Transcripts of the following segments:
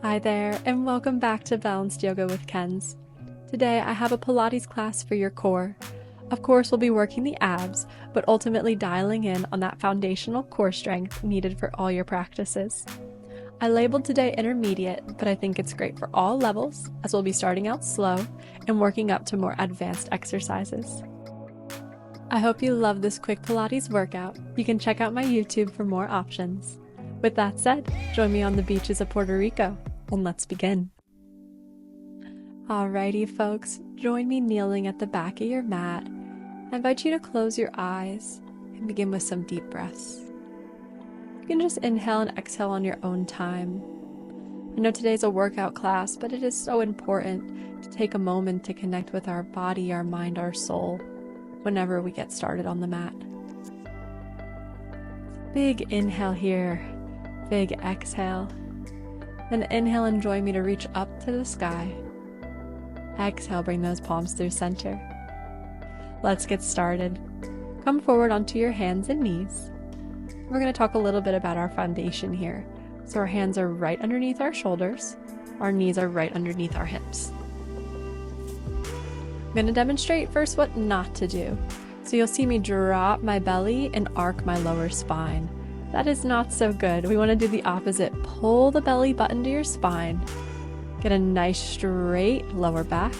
Hi there, and welcome back to Balanced Yoga with Kenz. Today I have a Pilates class for your core. Of course, we'll be working the abs, but ultimately dialing in on that foundational core strength needed for all your practices. I labeled today intermediate, but I think it's great for all levels, as we'll be starting out slow and working up to more advanced exercises. I hope you love this quick Pilates workout. You can check out my YouTube for more options. With that said, join me on the beaches of Puerto Rico, and let's begin. Alrighty folks, join me kneeling at the back of your mat. I invite you to close your eyes and begin with some deep breaths. You can just inhale and exhale on your own time. I know today's a workout class, but it is so important to take a moment to connect with our body, our mind, our soul whenever we get started on the mat. Big inhale here, big exhale. Then inhale and join me to reach up to the sky. Exhale, bring those palms through center. Let's get started. Come forward onto your hands and knees. We're going to talk a little bit about our foundation here. So our hands are right underneath our shoulders. Our knees are right underneath our hips. I'm going to demonstrate first what not to do. So you'll see me drop my belly and arc my lower spine. That is not so good. We want to do the opposite. Pull the belly button to your spine. Get a nice straight lower back.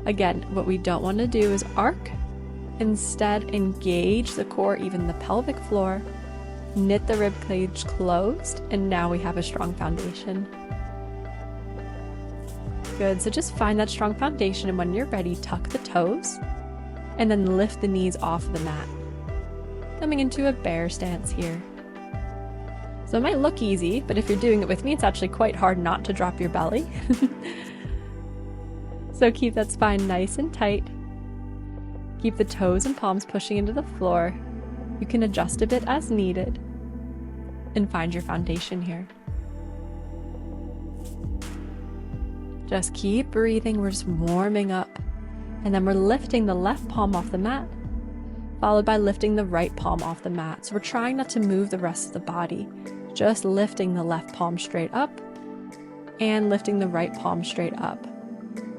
Again, what we don't want to do is arc. Instead, engage the core, even the pelvic floor. Knit the rib cage closed, and now we have a strong foundation. Good, so just find that strong foundation, and when you're ready, tuck the toes, and then lift the knees off the mat. Coming into a bear stance here. So it might look easy, but if you're doing it with me, it's actually quite hard not to drop your belly. So keep that spine nice and tight. Keep the toes and palms pushing into the floor. You can adjust a bit as needed. And find your foundation here. Just keep breathing, we're just warming up. And then we're lifting the left palm off the mat, followed by lifting the right palm off the mat. So we're trying not to move the rest of the body, just lifting the left palm straight up and lifting the right palm straight up.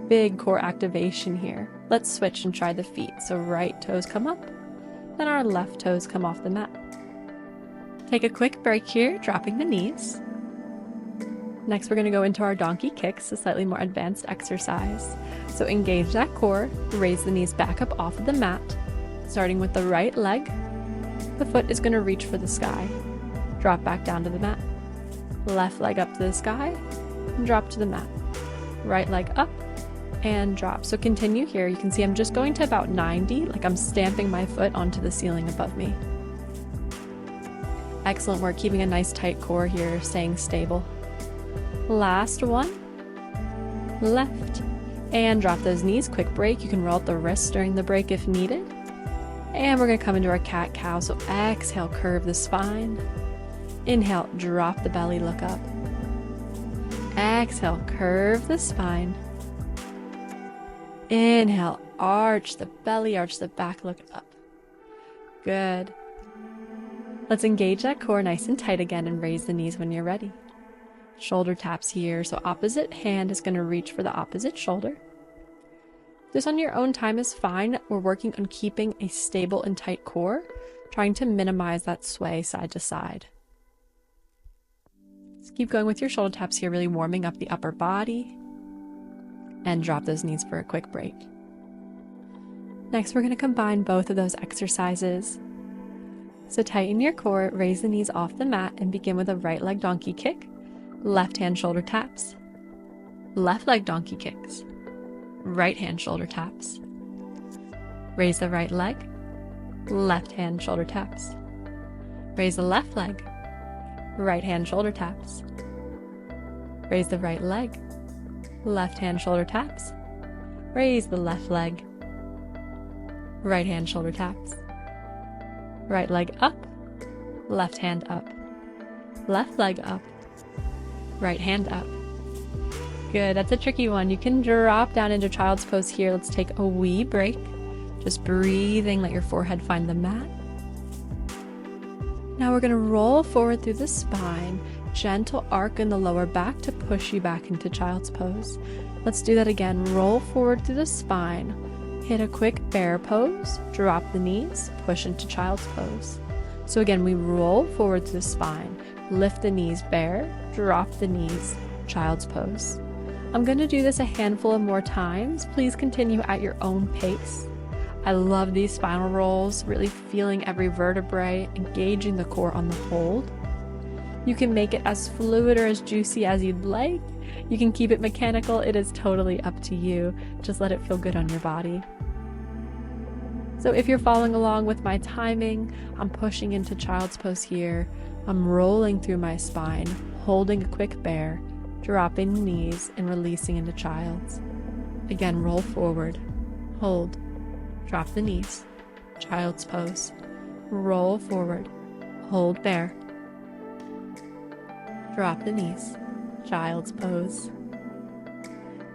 Big core activation here. Let's switch and try the feet. So right toes come up, then our left toes come off the mat. Take a quick break here, dropping the knees. Next, we're going to go into our donkey kicks, a slightly more advanced exercise. So engage that core, raise the knees back up off of the mat. Starting with the right leg, the foot is going to reach for the sky. Drop back down to the mat. Left leg up to the sky, and drop to the mat. Right leg up, and drop. So continue here. You can see I'm just going to about 90, like I'm stamping my foot onto the ceiling above me. Excellent work, keeping a nice tight core here, staying stable. Last one. Left. And drop those knees. Quick break. You can roll out the wrists during the break if needed. And we're going to come into our cat-cow. So exhale, curve the spine. Inhale, drop the belly, look up. Exhale, curve the spine. Inhale, arch the belly, arch the back, look up. Good. Let's engage that core nice and tight again and raise the knees when you're ready. Shoulder taps here. So opposite hand is going to reach for the opposite shoulder. This on your own time is fine. We're working on keeping a stable and tight core, trying to minimize that sway side to side. Just keep going with your shoulder taps here, really warming up the upper body, and drop those knees for a quick break. Next, we're going to combine both of those exercises. So tighten your core, raise the knees off the mat, and begin with a right leg donkey kick, left hand shoulder taps, left leg donkey kicks, right hand shoulder taps. Raise the right leg, left hand shoulder taps. Raise the left leg, right hand shoulder taps. Raise the right leg, left hand shoulder taps. Raise the left leg, right hand shoulder taps. Right leg up, left hand up. Left leg up, right hand up. Good, that's a tricky one. You can drop down into child's pose here. Let's take a wee break. Just breathing, let your forehead find the mat. Now we're going to roll forward through the spine, Gentle arc in the lower back to push you back into child's pose. Let's do that again. Roll forward through the spine. Hit a quick bear pose, drop the knees, push into child's pose. So again, we roll forward through the spine, lift the knees, bear, drop the knees, child's pose. I'm going to do this a handful of more times. Please continue at your own pace. I love these spinal rolls, really feeling every vertebrae, engaging the core on the hold. You can make it as fluid or as juicy as you'd like. You can keep it mechanical. It is totally up to you. Just let it feel good on your body. So if you're following along with my timing, I'm pushing into child's pose here. I'm rolling through my spine, holding a quick bear, dropping the knees and releasing into child's. Again, roll forward, hold, drop the knees, child's pose. Roll forward, hold bear, drop the knees, child's pose.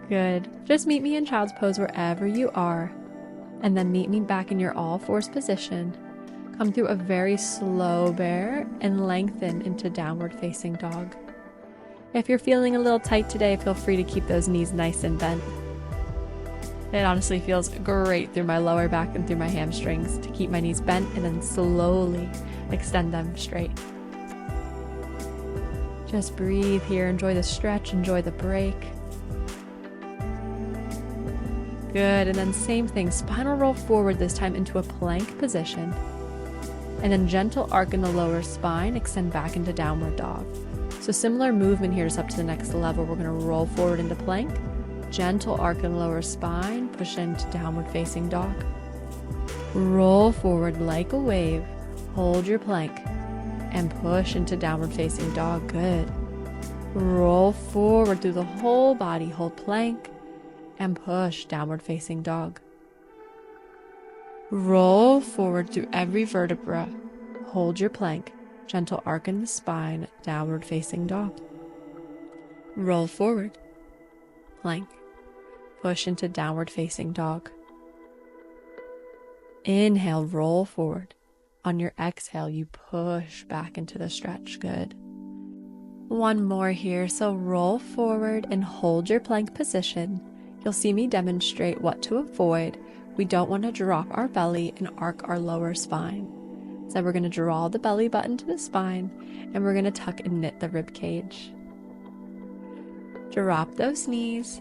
Good. Just meet me in child's pose wherever you are, and then meet me back in your all fours position. Come through a very slow bear and lengthen into downward facing dog. If you're feeling a little tight today, feel free to keep those knees nice and bent. It honestly feels great through my lower back and through my hamstrings to keep my knees bent and then slowly extend them straight. Just breathe here, enjoy the stretch, enjoy the break. Good, and then same thing, spinal roll forward this time into a plank position. And then gentle arc in the lower spine, extend back into downward dog. So similar movement here, just up to the next level. We're gonna roll forward into plank, gentle arc in the lower spine, push into downward facing dog. Roll forward like a wave, hold your plank, and push into downward facing dog. Good. Roll forward through the whole body, hold plank, and push downward facing dog. Roll forward through every vertebra, hold your plank, gentle arc in the spine, downward facing dog. Roll forward, plank, push into downward facing dog. Inhale, roll forward. On your exhale, you push back into the stretch. Good. One more here. So roll forward and hold your plank position. You'll see me demonstrate what to avoid. We don't want to drop our belly and arc our lower spine. So we're going to draw the belly button to the spine and we're going to tuck and knit the rib cage. Drop those knees,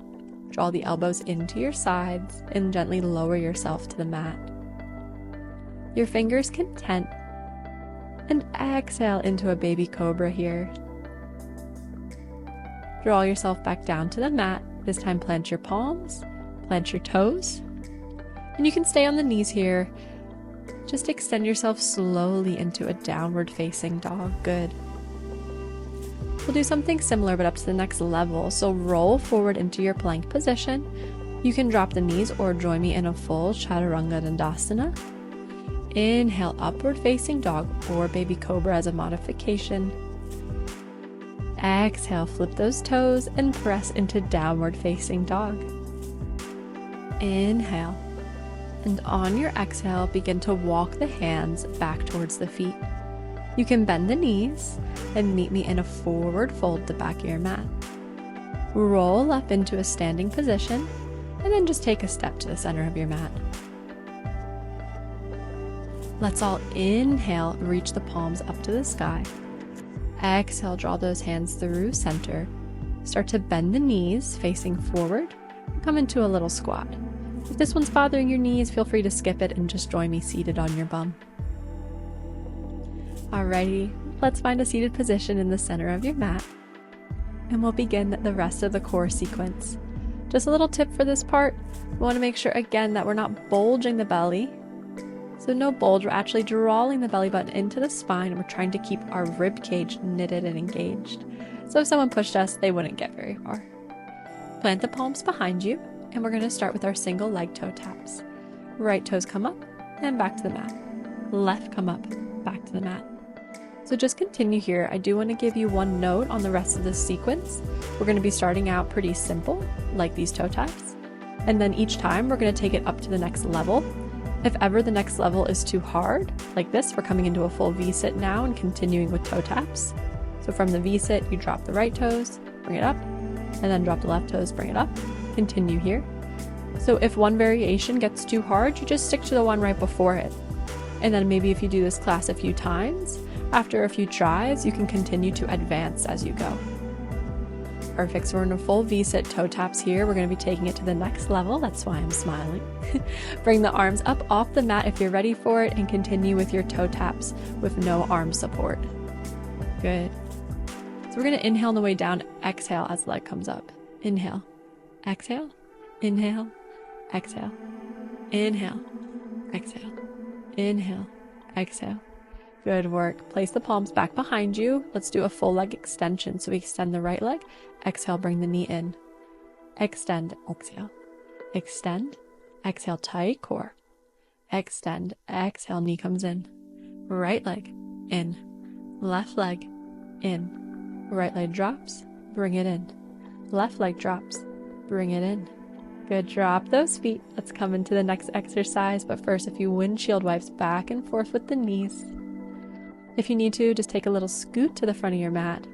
draw the elbows into your sides, and gently lower yourself to the mat. Your fingers content, and exhale into a baby cobra here. Draw yourself back down to the mat. This time plant your palms, plant your toes, and you can stay on the knees here. Just extend yourself slowly into a downward facing dog. Good. We'll do something similar but up to the next level. So roll forward into your plank position. You can drop the knees or join me in a full Chaturanga Dandasana. Inhale, upward facing dog or baby cobra as a modification. Exhale, flip those toes and press into downward facing dog. Inhale. And on your exhale, begin to walk the hands back towards the feet. You can bend the knees and meet me in a forward fold the back of your mat. Roll up into a standing position and then just take a step to the center of your mat. Let's all inhale, reach the palms up to the sky. Exhale, draw those hands through center. Start to bend the knees facing forward. Come into a little squat. If this one's bothering your knees, feel free to skip it and just join me seated on your bum. Alrighty, let's find a seated position in the center of your mat. And we'll begin the rest of the core sequence. Just a little tip for this part, we want to make sure again that we're not bulging the belly. So no bulge, we're actually drawing the belly button into the spine and we're trying to keep our rib cage knitted and engaged. So if someone pushed us, they wouldn't get very far. Plant the palms behind you and we're going to start with our single leg toe taps. Right toes come up and back to the mat. Left come up, back to the mat. So just continue here. I do want to give you one note on the rest of this sequence. We're going to be starting out pretty simple, like these toe taps. And then each time we're going to take it up to the next level. If ever the next level is too hard, like this, we're coming into a full V-sit now and continuing with toe taps. So from the V-sit, you drop the right toes, bring it up, and then drop the left toes, bring it up. Continue here. So if one variation gets too hard, you just stick to the one right before it. And then maybe if you do this class a few times, after a few tries, you can continue to advance as you go. Perfect, so we're in a full V-sit toe taps here. We're gonna be taking it to the next level. That's why I'm smiling. Bring the arms up off the mat if you're ready for it and continue with your toe taps with no arm support. Good. So we're gonna inhale on the way down, exhale as the leg comes up. Inhale, exhale, inhale, exhale, inhale, exhale, inhale, exhale. Good work. Place the palms back behind you. Let's do a full leg extension. So we extend the right leg. Exhale, bring the knee in. Extend, exhale. Extend, exhale, tight core. Extend, exhale, knee comes in. Right leg, in. Left leg, in. Right leg drops, bring it in. Left leg drops, bring it in. Good, drop those feet. Let's come into the next exercise, but first a few windshield wipes back and forth with the knees. If you need to, just take a little scoot to the front of your mat.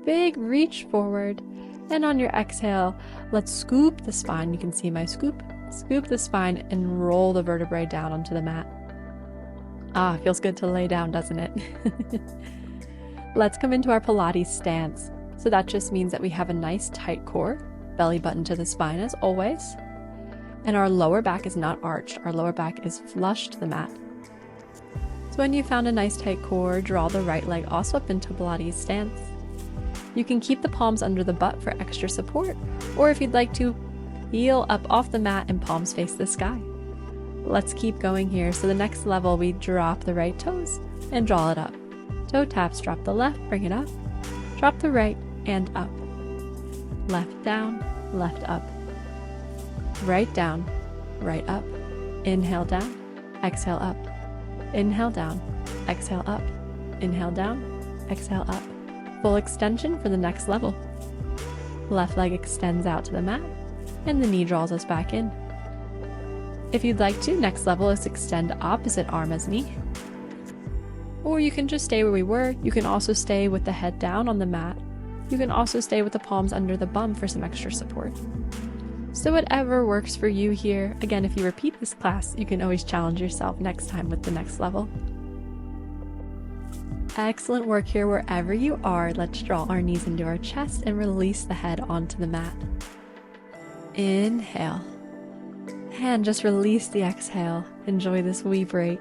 Big reach forward, and on your exhale, let's scoop the spine. You can see my scoop. Scoop the spine and roll the vertebrae down onto the mat. Ah, feels good to lay down, doesn't it? Let's come into our Pilates stance. So that just means that we have a nice tight core, belly button to the spine as always, and our lower back is not arched. Our lower back is flush to the mat. So when you found a nice tight core, draw the right leg also up into Pilates stance. You can keep the palms under the butt for extra support, or if you'd like to, heel up off the mat and palms face the sky. Let's keep going here. So the next level, we drop the right toes and draw it up. Toe taps, drop the left, bring it up. Drop the right and up. Left down, left up. Right down, right up. Inhale down, exhale up. Inhale down, exhale up. Inhale down, exhale up. Full extension for the next level. Left leg extends out to the mat, and the knee draws us back in. If you'd like to, next level is extend opposite arm as knee. Or you can just stay where we were. You can also stay with the head down on the mat. You can also stay with the palms under the bum for some extra support. So whatever works for you here. Again, if you repeat this class, you can always challenge yourself next time with the next level. Excellent work here wherever you are. Let's draw our knees into our chest and release the head onto the mat. Inhale. And just release the exhale. Enjoy this wee break.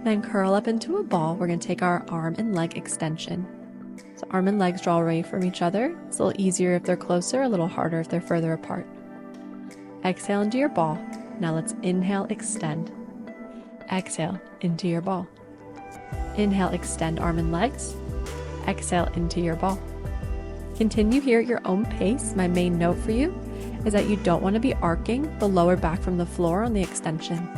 Then curl up into a ball. We're going to take our arm and leg extension. So arm and legs draw away from each other. It's a little easier if they're closer, a little harder if they're further apart. Exhale into your ball. Now let's inhale, extend. Exhale into your ball. Inhale, extend arm and legs. Exhale into your ball. Continue here at your own pace. My main note for you is that you don't want to be arcing the lower back from the floor on the extension.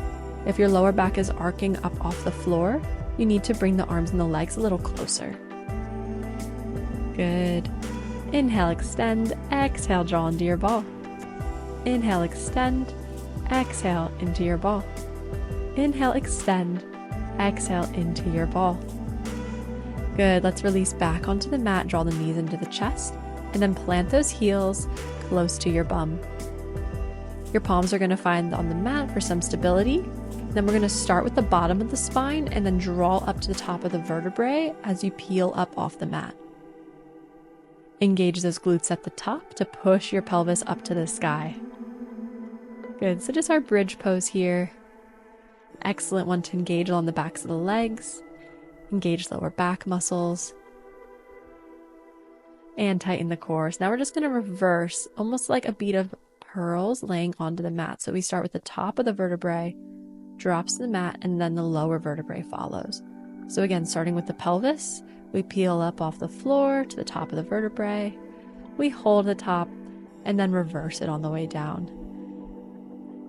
If your lower back is arcing up off the floor, you need to bring the arms and the legs a little closer. Good. Inhale, extend. Exhale, draw into your ball. Inhale, extend. Exhale into your ball. Inhale, extend. Exhale into your ball. Good. Let's release back onto the mat. Draw the knees into the chest and then plant those heels close to your bum. Your palms are going to find on the mat for some stability. Then we're going to start with the bottom of the spine and then draw up to the top of the vertebrae as you peel up off the mat. Engage those glutes at the top to push your pelvis up to the sky. Good. So just our bridge pose here. Excellent one to engage along the backs of the legs. Engage lower back muscles. And tighten the core. So now we're just going to reverse, almost like a bead of pearls laying onto the mat. So we start with the top of the vertebrae, drops to the mat, and then the lower vertebrae follows. So again, starting with the pelvis, we peel up off the floor to the top of the vertebrae. We hold the top and then reverse it on the way down.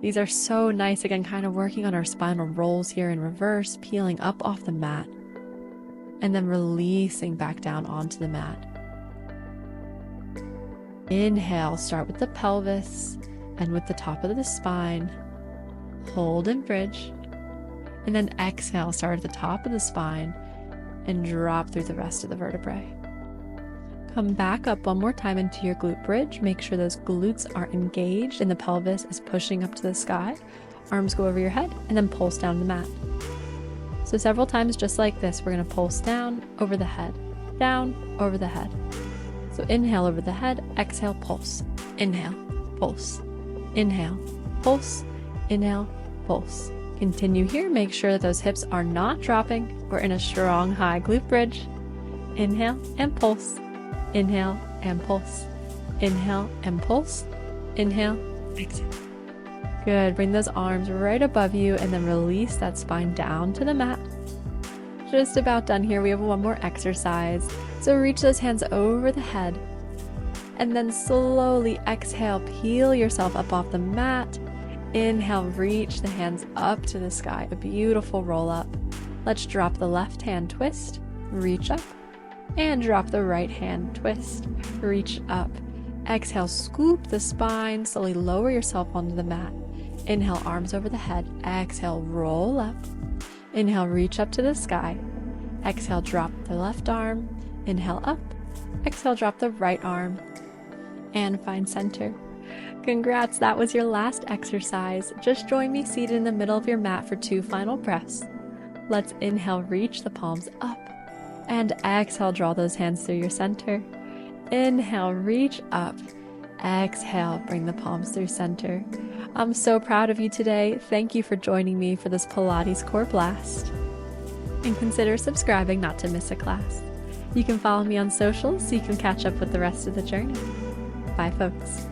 These are so nice, again, kind of working on our spinal rolls here in reverse, peeling up off the mat, and then releasing back down onto the mat. Inhale, start with the pelvis and with the top of the spine. Hold and bridge. And then exhale, start at the top of the spine and drop through the rest of the vertebrae. Come back up one more time into your glute bridge. Make sure those glutes are engaged and the pelvis is pushing up to the sky. Arms go over your head and then pulse down the mat. So several times just like this, we're going to pulse down, over the head, down, over the head. So inhale over the head, exhale, pulse. Inhale, pulse. Inhale, pulse. Inhale, pulse. Continue here. Make sure that those hips are not dropping. We're in a strong high glute bridge. Inhale and pulse. Inhale and pulse. Inhale and pulse. Inhale, exhale. Good. Bring those arms right above you and then release that spine down to the mat. Just about done here. We have one more exercise. So reach those hands over the head and then slowly exhale, peel yourself up off the mat. Inhale, reach the hands up to the sky. A beautiful roll up. Let's drop the left hand, twist, reach up, and drop the right hand, twist, reach up. Exhale, scoop the spine, slowly lower yourself onto the mat. Inhale, arms over the head. Exhale, roll up. Inhale, reach up to the sky. Exhale, drop the left arm. Inhale, up. Exhale, drop the right arm. And find center. Congrats, that was your last exercise. Just join me seated in the middle of your mat for 2 final breaths. Let's inhale, reach the palms up. And exhale, draw those hands through your center. Inhale, reach up. Exhale, bring the palms through center. I'm so proud of you today. Thank you for joining me for this Pilates Core Blast. And consider subscribing not to miss a class. You can follow me on socials so you can catch up with the rest of the journey. Bye, folks.